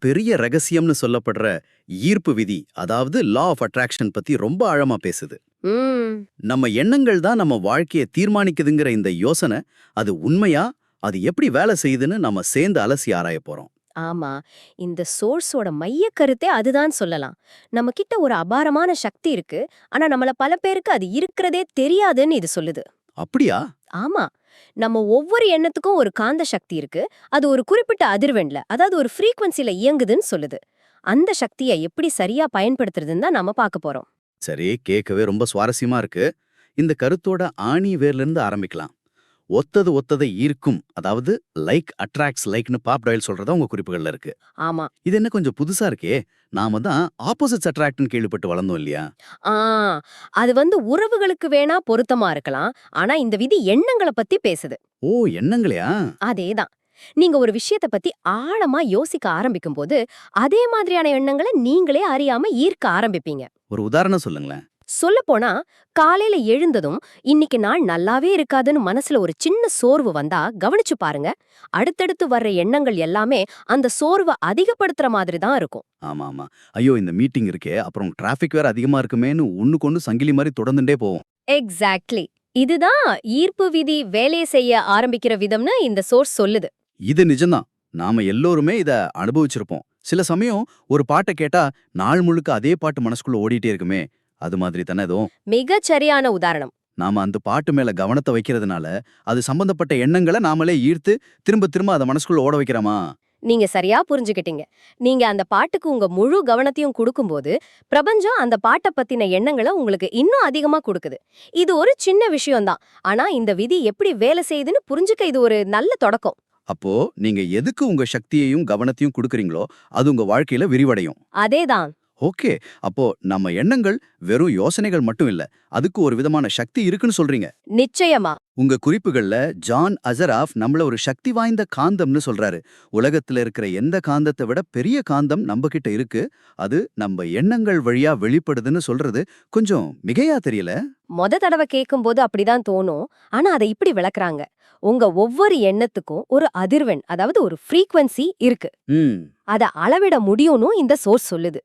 பெரிய ரகசியம்னு சொல்லப்படுற ஈர்ப்பு விதி, அதாவது லா ஆஃப் அட்ராக்ஷன் பத்தி ரொம்ப ஆழமா பேசுது. ம் நம்ம எண்ணங்கள் தான் நம்ம வாழ்க்கைய தீர்மானிக்குதுங்கிற இந்த யோசனை, அது உண்மையா, அது எப்படி வேலை செய்யுதுன்னு நம்ம சேர்ந்து அலசி ஆராய போறோம். ஆமா, இந்த சோர்ஸோட மைய கருத்தே அதுதான் சொல்லலாம். நம்ம கிட்ட ஒரு அபாரமான சக்தி இருக்கு, ஆனா நம்மள பல பேருக்கு அது இருக்கிறதே தெரியாதுன்னு இது சொல்லுது. அப்படியா? ஆமா, நம்ம ஒவ்வொரு எண்ணத்துக்கும் ஒரு காந்த சக்தி இருக்கு. அது ஒரு குறிப்பிட்ட அதிர்வெண்ல, அதாவது ஒரு ஃப்ரீக்வன்சில இயங்குதுன்னு சொல்லுது. அந்த சக்தியை எப்படி சரியா பயன்படுத்துறதுன்னு தான் நாம பார்க்க போறோம். சரி, கேட்கவே ரொம்ப சுவாரஸ்யமா இருக்கு. இந்த கருத்தோட ஆணி வேர்ல இருந்து ஆரம்பிக்கலாம். ஒத்தது ஒத்ததை ஈர்க்கும், அதாவது லைக் அட்ராக்ட்ஸ் லைக்னு பாப் டாயில் சொல்றதா உங்க குறிப்புகள்ல இருக்கு. ஆமா. இது என்ன கொஞ்சம் புதுசா இருக்கே. நாம தான் ஆப்போசிட்ஸ் அட்ராக்ட்னு கேள்விப்பட்டு வளர்ந்தோம் இல்லையா? ஆ அது உறவுகளுக்கு வேணா பொருத்தமா இருக்கலாம். ஆனா இந்த விதி எண்ணங்கள பத்தி பேசுது. ஓ, எண்ணங்களையா? அதேதான். நீங்க ஒரு விஷயத்த பத்தி ஆழமா யோசிக்க ஆரம்பிக்கும்போது, அதே மாதிரியான எண்ணங்கள நீங்களே அறியாம ஈர்க்க ஆரம்பிப்பீங்க. ஒரு உதாரணம் சொல்லுங்களேன். சொல்லப்போனா, காலையில எழுந்ததும் இன்னைக்கு நாள் நல்லாவே இருக்காதுன்னு மனசுல ஒரு சின்ன சோர்வு வந்தா கவனிச்சு பாருங்க. அடுத்தடுத்து வர்ற எண்ணங்கள் எல்லாமே அந்த சோர்வை அதிகப்படுத்துற மாதிரி தான் இருக்கும். ஆமா ஆமா. ஐயோ, இந்த மீட்டிங் இருக்கே, அப்புறம் டிராஃபிக் வேற அதிகமா இருக்குமேன்னு ஒண்ணுக்கொண்டு சங்கிலி மாதிரி தொடர்ந்துட்டே போவோம். எக்ஸாக்ட்லி. இதுதான் ஈர்ப்பு விதி வேலை செய்ய ஆரம்பிக்கிற விதம்னு இந்த சோர்ஸ் சொல்லுது. இது நிஜம்தான். நாம எல்லோருமே இத அனுபவிச்சிருப்போம். சில சமயம் ஒரு பாட்டை கேட்டா நாள் முழுக்க அதே பாட்டு மனசுக்குள்ள ஓடிட்டே இருக்குமே, அது மாதிரி தானே இதுவும். மிகச் சரியான உதாரணம். நாம அந்த பாட்டு மேல கவனத்தை வைக்கிறதுனால அது சம்பந்தப்பட்ட எண்ணங்களை நாமளே ஈர்த்து திரும்ப திரும்ப அதை மனசுக்குள்ள ஓட வைக்கிறோமா? நீங்க சரியா புரிஞ்சுக்கிட்டீங்க. நீங்க அந்த பாட்டுக்கு உங்க முழு கவனத்தையும் குடுக்கும்போது, பிரபஞ்சம் அந்த பாட்ட பத்தின எண்ணங்கள உங்களுக்கு இன்னும் அதிகமா குடுக்குது. இது ஒரு சின்ன விஷயம்தான். ஆனா இந்த விதி எப்படி வேலை செய்யுதுன்னு புரிஞ்சுக்க இது ஒரு நல்ல தொடக்கம். அப்போ நீங்க எதுக்கு உங்க சக்தியையும் கவனத்தையும் கொடுக்கறீங்களோ அது உங்க வாழ்க்கையில விரிவடையும். அதேதான். ஓகே. அப்போ நம்ம எண்ணங்கள் வெறும் யோசனைகள் மட்டும் இல்ல, அதுக்கு ஒரு விதமான சக்தி இருக்குன்னு சொல்றீங்க. நிச்சயமா. உங்க குறிப்புகள்ல ஜான் அசராஃப் நம்மள ஒரு சக்தி வாய்ந்த காந்தம்னு சொல்றாரு. உலகத்துல இருக்கிற எந்த காந்தத்தை விட பெரிய காந்தம் நம்ம கிட்ட இருக்கு, அது நம்ம எண்ணங்கள் வழியா வெளிப்படுதுன்னு சொல்றது கொஞ்சம் மிகையா தெரியல? தடவை கேட்கும்போது அப்படிதான் தோணும். ஆனா அதை இப்படி விளக்குறாங்க. உங்க ஒவ்வொரு எண்ணத்துக்கும் ஒரு அதிர்வெண், அதாவது ஒரு ஃப்ரீக்வன்சி இருக்கு. ம் அத அளவிட முடியும்னு இந்த சோர்ஸ் சொல்லுது.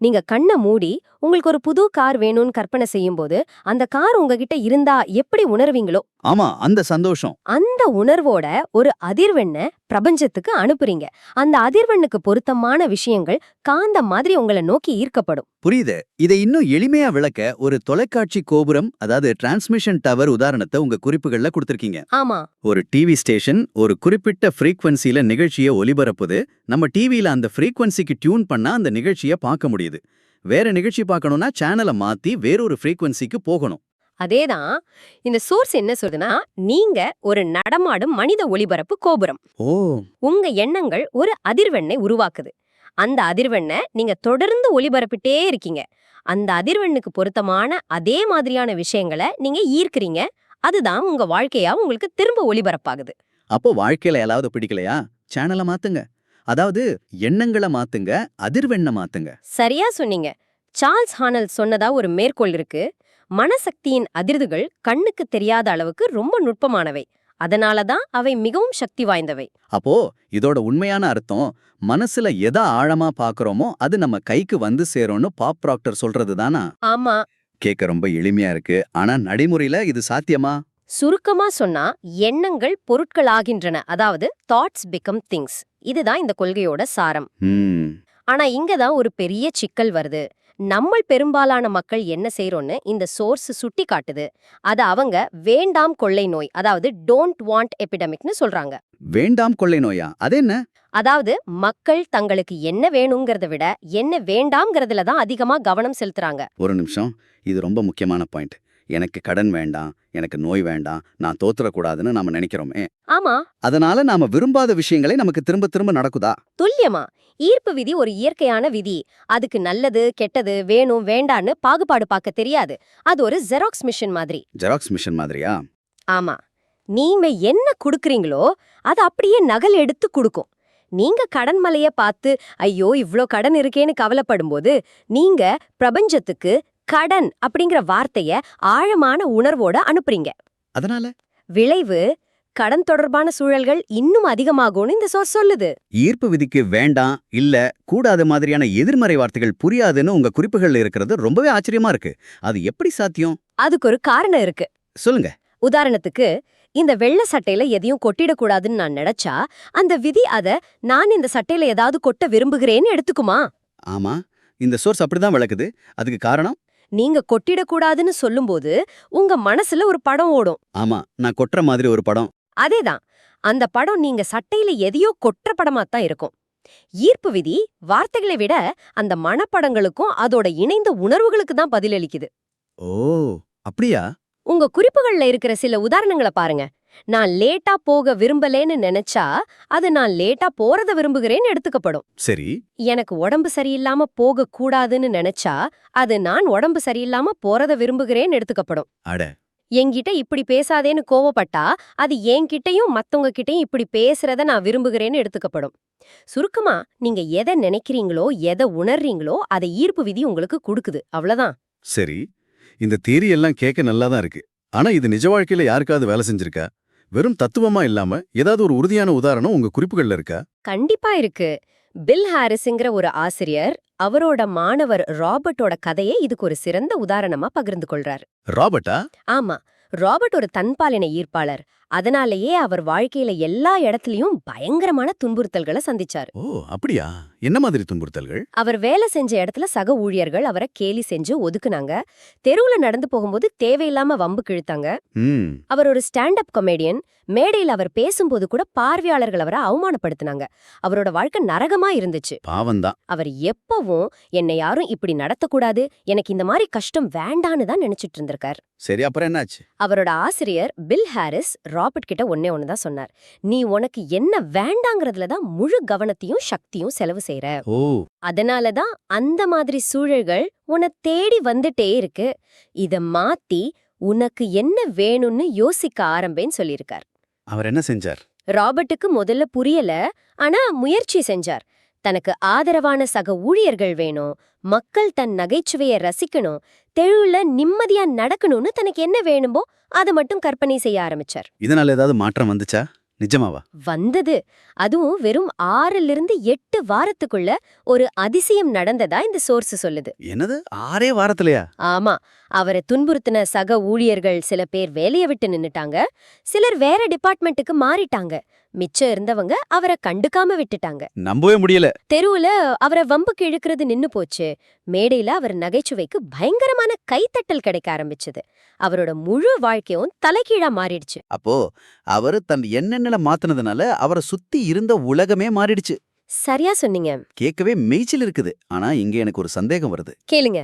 நீங்க கண்ண மூடி உங்களுக்கு ஒரு புது கார் வேணும்னு கற்பனை செய்யும்போது, அந்த கார் உங்ககிட்ட இருந்தா எப்படி உணர்வீங்களோ, ஆமா, அந்த சந்தோஷம். அந்த உணர்வோட ஒரு அதிர்வெண்ண பிரபஞ்சத்துக்கு அனுப்புறீங்க. அந்த அதிர்வெண்ணுக்கு பொருத்தமான விஷயங்கள் காந்தம் மாதிரி உங்களை நோக்கி ஈர்க்கப்படும். புரியுது. இதை இன்னும் எளிமையா விளக்க ஒரு தொலைக்காட்சி கோபுரம், அதாவது டிரான்ஸ்மிஷன் டவர் உதாரணத்தை உங்க குறிப்புகள்ல கொடுத்திருக்கீங்க. ஆமா. ஒரு டிவி ஸ்டேஷன் ஒரு குறிப்பிட்ட ஃப்ரீக்வன்சில நிகழ்ச்சியை ஒலிபரப்புது. நம்ம டிவியில அந்த ஃப்ரீக்வன்சிக்கு டியூன் பண்ணா அந்த நிகழ்ச்சியை பார்க்க முடியுது. வேற நிகழ்ச்சி பார்க்கணும்னா சேனலை மாத்தி வேறொரு ஃப்ரீக்வன்சிக்கு போகணும். அதேதான். இந்த சோர்ஸ் என்ன சொல்லுதுன்னா, நீங்க ஒரு நடமாடும் மனித ஒளிபரப்பு கோபுரம். ஓ, உங்க எண்ணங்கள் ஒரு அதிர்வெண்ணை உருவாக்குது. அந்த அதிர்வெண்ணை நீங்க தொடர்ந்து ஒளிபரப்பிட்டே இருக்கீங்க. அந்த அதிர்வெண்ணுக்கு பொருத்தமான அதே மாதிரியான விஷயங்களை நீங்க ஈர்க்கிறீங்க. அதுதான் உங்க வாழ்க்கையா உங்களுக்கு திரும்ப ஒளிபரப்பாகுது. அப்போ வாழ்க்கையில ஏதாவது பிடிக்கலையா? சேனலை மாத்துங்க. அதாவது எண்ணங்களை மாத்துங்க, அதிர்வெண்ணை மாத்துங்க. சரியா சொன்னீங்க. சார்ல்ஸ் ஹானல் சொன்னதா ஒரு மேற்கோள் இருக்கு. மனசக்தியின் அதிர்வுகள் கண்ணுக்கு தெரியாத அளவுக்கு ரொம்ப நுட்பமானவை. அதனாலதான் அவை மிகவும் சக்தி வாய்ந்தவை. அப்போ இதோட உண்மையான அர்த்தம், மனசுல எதை ஆழமா பாக்குறோமோ அது நம்ம கைக்கு வந்து சேரும்னு பாப் ப்ராக்டர் சொல்றது தானா? ஆமா. கேட்க ரொம்ப எளிமையா இருக்கு. ஆனா நடைமுறையில இது சாத்தியமா? சுருக்கமா சொன்னா, எண்ணங்கள் பொருட்களாகின்றன. அதாவது தாட்ஸ் பிகம் திங்ஸ். இதுதான் இந்த கொள்கையோட சாரம். ம் ஆனா இங்கதான் ஒரு பெரிய சிக்கல் வருது. நம்மள் பெரும்பாலான மக்கள் என்ன செய்றோம்னு இந்த சோர்ஸ் சுட்டி காட்டுது. அத அவங்க வேண்டாம் கொள்ளை நோய், அதாவது டோன்ட் வாண்ட் எபிடமிக்னு சொல்றாங்க. வேண்டாம் கொள்ளை நோயா? அது என்ன? அதாவது மக்கள் தங்களுக்கு என்ன வேணுங்கிறத விட என்ன வேண்டாம்ங்கிறதுல தான் அதிகமா கவனம் செலுத்துறாங்க. ஒரு நிமிஷம், இது ரொம்ப முக்கியமான பாயிண்ட். எனக்கு கடன் வேண்டாம், எனக்கு நோய் வேண்டாம், நான் தோத்துறக்கூடாதுன்னு நாம நினைக்கிறோமே. ஆமா. அதனால நாம விரும்பாத விஷயங்களே நமக்கு திரும்ப திரும்ப நடக்குதா? துல்லியமா. ஈர்ப்பு விதி ஒரு இயற்கையான விதி. அதுக்கு நல்லது கெட்டது வேணும் வேண்டான்னு பாகுபாடு பார்க்க தெரியாது. அது ஒரு ஜெராக்ஸ் மிஷின் மாதிரி. ஜெராக்ஸ் மிஷின் மாதிரியா? ஆமா. நீங்க என்ன குடுக்குறீங்களோ அது அப்படியே நகல் எடுத்து குடுக்கும். நீங்க கடன் மலைய பார்த்து ஐயோ இவ்ளோ கடன் இருக்கேன்னு கவலைப்படும்போது, நீங்க பிரபஞ்சத்துக்கு கடன் அப்படிங்கிற வார்த்தைய ஆழமான உணர்வோட அனுப்புறீங்க. அதனால விளைவு கடன் தொடர்பான சூழல்கள் இன்னும் அதிகமாகும்னு இந்த சோர்ஸ் சொல்லுது. ஈர்ப்பு விதிக்கு வேண்டாம், இல்ல, கூடாத மாதிரியான எதிர்மறை வார்த்தைகள் புரியாதுன்னு உங்க குறிப்புகள்ல இருக்கிறது ரொம்பவே ஆச்சரியமா இருக்கு. அது எப்படி சாத்தியம்? அதுக்கு ஒரு காரணம் இருக்கு. சொல்லுங்க. உதாரணத்துக்கு, இந்த வெள்ளை சட்டையில எதையும் கொட்டிடக்கூடாதுன்னு நான் நினைச்சா, அந்த விதி நான் இந்த சட்டையில ஏதாவது கொட்ட விரும்புகிறேன்னு எடுத்துக்குமா? ஆமா, இந்த சோர்ஸ் அப்படிதான் விளக்குது. அதுக்கு காரணம்? நீங்க கொட்டிடக்கூடாதுன்னு சொல்லும்போது உங்க மனசுல ஒரு படம் ஓடும். ஆமா, நான் கொட்டுற மாதிரி ஒரு படம். அதேதான். அந்த படம் நீங்க சட்டையில எதையோ கொற்ற படமா தான் இருக்கும். ஈர்ப்பு விதி வார்த்தைகளை விட அந்த மனப்படங்களுக்கும் அதோட இணைந்த உணர்வுகளுக்கு தான் பதிலளிக்குது. ஓ, அப்படியா? உங்க குறிப்புகள்ல இருக்கிற சில உதாரணங்களை பாருங்க. நான் லேட்டா போக விரும்பலேன்னு நினைச்சா, அது நான் லேட்டா போறத விரும்புகிறேன்னு எடுத்துக்கப்படும். சரி. எனக்கு உடம்பு சரியில்லாம போக கூடாதுன்னு நினைச்சா, அது நான் உடம்பு சரியில்லாம போறத விரும்புகிறேன்னு எடுத்துக்கப்படும். அட. என்கிட்ட இப்படி பேசாதேன்னு கோவப்பட்டா, அது என்கிட்டயும் மத்தவங்க கிட்டயும் இப்படி பேசுறத நான் விரும்புகிறேன்னு எடுத்துக்கப்படும். சுருக்கமா, நீங்க எதை நினைக்கிறீங்களோ, எதை உணர்றீங்களோ, அதை ஈர்ப்பு விதி உங்களுக்கு கொடுக்குது. அவ்வளவுதான். சரி, இந்த தியரி எல்லாம் கேட்க நல்லா தான் இருக்கு. ஆனா இது நிஜ வாழ்க்கையில யாருக்காவது வேலை செஞ்சிருக்கா? வெறும் தத்துவமா இல்லாம ஏதாவது ஒரு உறுதியான உதாரணம் உங்க குறிப்புகள்ல இருக்கா? கண்டிப்பா இருக்கு. பில் ஹாரிஸ்ங்கிற ஒரு ஆசிரியர் அவரோட மாணவர் ராபர்ட்டோட கதையை இதுக்கு ஒரு சிறந்த உதாரணமா பகிர்ந்து கொள்றார். ராபர்ட்டா? ஆமா, ராபர்ட் ஒரு தன்பாலின ஈர்ப்பாளர். அதனாலேயே அவர் வாழ்க்கையில எல்லா இடத்துலயும் பயங்கரமான துன்புறுத்தல்களை சந்திச்சாரு. ஓ, அப்படியா? என்ன மாதிரி துன்புறுத்தல்கள்? அவர் வேலை செஞ்ச இடத்துல சக ஊழியர்கள் அவரை கேலி செஞ்சு ஒதுக்குனாங்க. தெருவுல நடந்து போகும்போது தேவையில்லாம வம்பு கிழித்தாங்க. ம். அவர் ஒரு ஸ்டாண்ட் அப் காமெடியன். மேடையில் அவர் பேசும்போது கூட பார்வையாளர்கள் அவரை அவமானப்படுத்தினாங்க. அவரோட வாழ்க்கை நரகமா இருந்துச்சு. பாவம்தான். அவர் எப்பவும் என்னை யாரும் இப்படி நடத்தக்கூடாது, எனக்கு இந்த மாதிரி கஷ்டம் வேண்டான்னு தான் நினைச்சிட்டு இருந்திருக்கார். சரி, அப்புறம் என்னாச்சு? அவரோட ஆசிரியர் பில் ஹாரிஸ் ராபர்ட் கிட்ட ஒண்ணு தான் சொன்னார். நீ உனக்கு என்ன வேண்டாங்கிறதுல தான் முழு கவனத்தையும் சக்தியும் செலவு செய்யற. ஓ. அதனாலதான் அந்த மாதிரி சூழல்கள் உன்னை தேடி வந்துட்டே இருக்கு. இத மாத்தி உனக்கு என்ன வேணும்னு யோசிக்க ஆரம்பேன்னு சொல்லியிருக்கார். அவர் என்ன செஞ்சார்? ராபர்ட்டுக்கு முதல்ல புரியல, ஆனா முயற்சி செஞ்சார். தனக்கு ஆதரவான சக ஊழியர்கள் வேணும், மக்கள் தன் நகைச்சுவைய ரசிக்கணும், தெருவுல நிம்மதியா நடக்கணும்னு தனக்கு என்ன வேணுமோ அதை மட்டும் கற்பனை செய்ய ஆரம்பிச்சார். இதனால ஏதாவது மாற்றம் வந்துச்சா? நிஜமாவா? வந்தது. அதுவும் வெறும் 6 to 8 வாரத்துக்குள்ள ஒரு அதிசயம் நடந்ததா இந்த சோர்ஸ் சொல்லுது. என்னது, 6 வாரத்திலயா? ஆமா, அவரை துன்புறுத்தின சக ஊழியர்கள் சில பேர் வேலைய விட்டு நின்னுட்டாங்க, சிலர் வேற டிபார்ட்மெண்ட்டுக்கு மாறிட்டாங்க, மிச்சம் இருந்தவங்க அவரை கண்டுக்காம விட்டுட்டாங்க. நம்பவே முடியல. தெருவுல அவரை வம்புக்கு இழுக்கிறது நின்னு போச்சு. மேடையில அவர் நகைச்சுவைக்கு பயங்கரமான கைத்தட்டல் கிடைக்க ஆரம்பிச்சது. அவரோட முழு வாழ்க்கையும் தலைகீழா மாறிடுச்சு. அப்போ அவரு தன் எண்ணெண்ணில மாத்தினதுனால அவரை சுத்தி இருந்த உலகமே மாறிடுச்சு. சரியா சொன்னீங்க. கேட்கவே மெய்ச்சல் இருக்குது. ஆனா இங்க எனக்கு ஒரு சந்தேகம் வருது. கேளுங்க.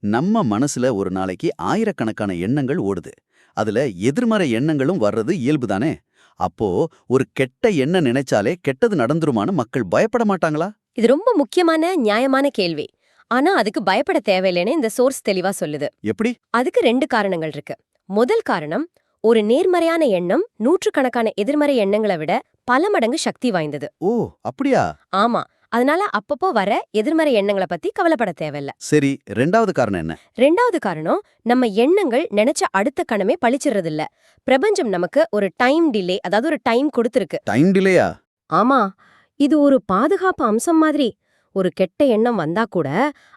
நம்ம மனசுல ஒரு நாளைக்கு ஆயிரக்கணக்கான எண்ணங்கள் ஓடுது. அதுல எதிர்மறை எண்ணங்களும் வர்றது இயல்புதானே? அப்போ ஒரு கெட்ட எண்ணம் நினைச்சாலே கெட்டது நடந்துருமான்னு மக்கள் பயப்பட மாட்டாங்களா? இது ரொம்ப முக்கியமான நியாயமான கேள்வி. ஆனா அதுக்கு பயப்பட தேவையில்லைன்னு இந்த சோர்ஸ் தெளிவா சொல்லுது. எப்படி? அதுக்கு 2 காரணங்கள் இருக்கு. முதல் காரணம், ஒரு நேர்மறையான எண்ணம் நூற்றுக்கணக்கான எதிர்மறை எண்ணங்களை விட பல மடங்கு சக்தி வாய்ந்தது. ஓ, அப்படியா? ஆமா, அதனால அப்பப்போ வர எதிர்மறை எண்ணங்களை பத்தி கவலைப்பட தேவையில்ல. சரி, 2வது காரணம் என்ன? 2வது காரணம், நம்ம எண்ணங்கள் நினைச்ச அடுத்த கணமே பழிச்சிடுறது இல்ல. பிரபஞ்சம் நமக்கு ஒரு டைம் டிலே, அதாவது ஒரு டைம் கொடுத்திருக்கு. டைம் டிலேயா? ஆமா, இது ஒரு பாதுகாப்பு அம்சம் மாதிரி. ஒரு கெட்ட எண்ணம் வந்தா கூட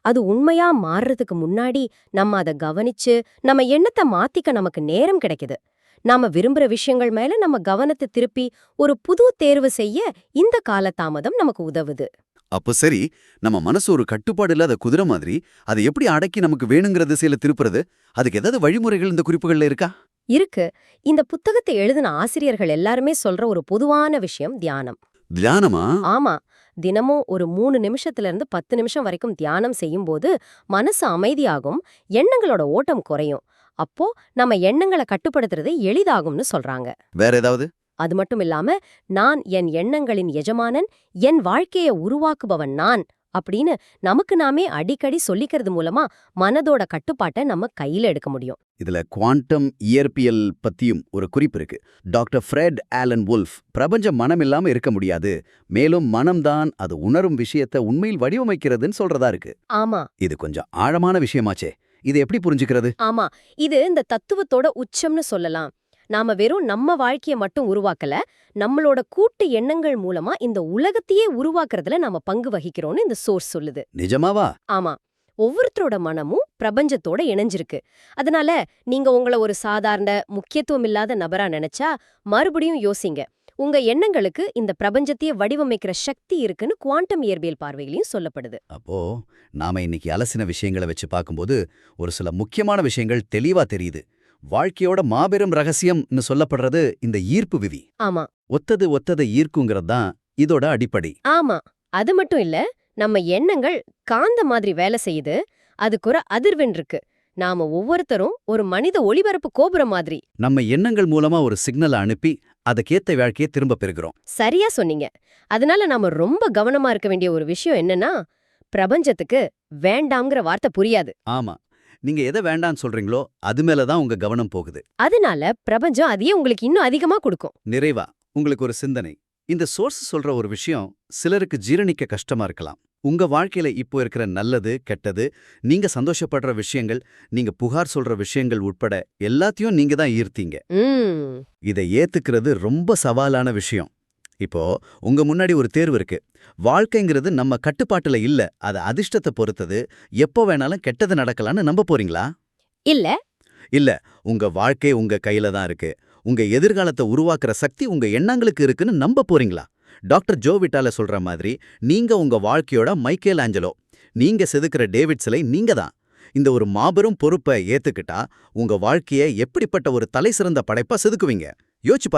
அது உண்மையா மாறுறதுக்கு முன்னாடி நம்ம அதை கவனிச்சு நம்ம எண்ணத்தை மாத்திக்க நமக்கு நேரம் கிடைக்குது. நாம விரும்புற விஷயங்கள் மேல நம்ம கவனத்தை திருப்பி ஒரு புது தேர்வு செய்ய இந்த காலதாமதம் நமக்கு உதவுது. அப்போ சரி, நம்ம மனசு ஒரு கட்டுப்பாடு இல்லாத குதிரை மாதிரி அதை எப்படி அடக்கி நமக்கு வேணுங்கிற திசையில திருப்புறது? அதுக்கு ஏதாவது வழிமுறைகள் இந்த குறிப்புகள்ல இருக்கா? இருக்கு. இந்த புத்தகத்தை எழுதின ஆசிரியர்கள் எல்லாருமே சொல்ற ஒரு பொதுவான விஷயம் தியானம். தியானமா? ஆமா, தினமும் ஒரு 3 நிமிஷத்துல இருந்து 10 நிமிஷம் வரைக்கும் தியானம் செய்யும்போது மனசு அமைதியாகும், எண்ணங்களோட ஓட்டம் குறையும். அப்போ நம்ம எண்ணங்களை கட்டுப்படுத்துறது எளிதாகும்னு சொல்றாங்க. வேற ஏதாவது? அது மட்டும் இல்லாம, நான் என் எண்ணங்களின் எஜமானன், என் வாழ்க்கைய உருவாக்குபவன் நான் அப்படின்னு நமக்கு நாமே அடிக்கடி சொல்லிக்கிறது மூலமா மனதோட கட்டுப்பாட்டை நம்ம கையில எடுக்க முடியும். இதுல குவாண்டம் இயற்பியல் பத்தியும் ஒரு குறிப்பு இருக்கு. டாக்டர் ஃப்ரெட் ஆலன் வுல்ஃப் பிரபஞ்சம் மனம் இல்லாம இருக்க முடியாது, மேலும் மனம்தான் அது உணரும் விஷயத்தை உண்மையில் வடிவமைக்கிறதுன்னு சொல்றதா இருக்கு. ஆமா. இது கொஞ்சம் ஆழமான விஷயமாச்சே. இதை எப்படி புரிஞ்சுக்கிறது? ஆமா, இது இந்த தத்துவத்தோட உச்சம்னு சொல்லலாம். நாம வெறும் நம்ம வாழ்க்கைய மட்டும் உருவாக்கல, நம்மளோட கூட்டு எண்ணங்கள் மூலமா இந்த உலகத்தையே உருவாக்குறதுல நாம பங்கு வகிக்கிறோம்னு இந்த சோர்ஸ் சொல்லுது. நிஜமாவா? ஆமா. ஒவ்வொருத்தரோட மனமும் பிரபஞ்சத்தோட இணைஞ்சிருக்கு. அதனால நீங்க உங்கள ஒரு சாதாரண முக்கியத்துவம் இல்லாத நபரா நினைச்சா மறுபடியும் யோசிங்க. உங்க எண்ணங்களுக்கு இந்த பிரபஞ்சத்தையே வடிவமைக்கிற சக்தி இருக்குன்னு குவாண்டம் இயற்பியல் பார்வையிலையும் சொல்லப்படுது. அப்போ நாம இன்னைக்கு அலசின விஷயங்களை வச்சு பார்க்கும்போது ஒரு சில முக்கியமான விஷயங்கள் தெளிவா தெரியுது. வாழ்க்கையோட மாபெரும் ரகசியம்னு சொல்லப்படுறது இந்த ஈர்ப்பு விதி. ஆமா ஒத்தது ஒத்ததை ஈர்க்குங்கிறது தான் இதோட அடிப்படை. ஆமா அது மட்டும் இல்ல, நம்ம எண்ணங்கள் காந்த மாதிரி வேலை செய்யுது. அதுக்கு ஒரு அதிர்வெண் இருக்கு. நாம ஒவ்வொருத்தரும் ஒரு மனித ஒளிபரப்பு கோபுரம் மாதிரி. நம்ம எண்ணங்கள் மூலமா ஒரு சிக்னலை அனுப்பி அதுக்கேத்த வாழ்க்கையை திரும்ப பெறுகிறோம். சரியா சொன்னீங்க. அதனால நாம ரொம்ப கவனமா இருக்க வேண்டிய ஒரு விஷயம் என்னன்னா, பிரபஞ்சத்துக்கு வேண்டாம்ங்கிற வார்த்தை புரியாது. ஆமா, நீங்க எதை வேண்டான்னு சொல்றீங்களோ அது மேல தான் உங்க கவனம் போகுது. அதனால பிரபஞ்சம் அதையே உங்களுக்கு இன்னும் அதிகமா கொடுக்கும். நிறைவா உங்களுக்கு ஒரு சிந்தனை. இந்த சோர்ஸ் சொல்ற ஒரு விஷயம் சிலருக்கு ஜீரணிக்க கஷ்டமா இருக்கலாம். உங்க வாழ்க்கையில இப்போ இருக்கிற நல்லது கெட்டது, நீங்க சந்தோஷப்படுற விஷயங்கள், நீங்க புகார் சொல்ற விஷயங்கள் உட்பட எல்லாத்தையும் நீங்க தான் ஈர்த்தீங்க. ம் இதை ஏத்துக்கிறது ரொம்ப சவாலான விஷயம். இப்போ உங்க முன்னாடி ஒரு தேர்வு இருக்கு. வாழ்க்கைங்கிறது நம்ம கட்டுப்பாட்டுல இல்ல, அது அதிர்ஷ்டத்தை பொறுத்தது. எப்போ வேணாலும் கெட்டது நடக்கலாம்னு நம்ப போறீங்களா? இல்ல. இல்ல, உங்க வாழ்க்கை உங்க கையில தான் இருக்கு. உங்க எதிர்காலத்தை உருவாக்குற சக்தி உங்க எண்ணங்களுக்கு இருக்குன்னு நம்ப போறீங்களா? டாக்டர் ஜோ விட்டால சொல்ற மாதிரி நீங்க உங்க வாழ்க்கையோட மைக்கேல் ஆஞ்சலோ. நீங்க செதுக்கிற டேவிட் சிலை நீங்க தான். இந்த ஒரு மாபெரும் பொறுப்பை ஏத்துக்கிட்டா உங்க வாழ்க்கையை எப்படிப்பட்ட ஒரு தலைசிறந்த படைப்பா செதுக்குவீங்க? யோசிச்சு பாருங்க.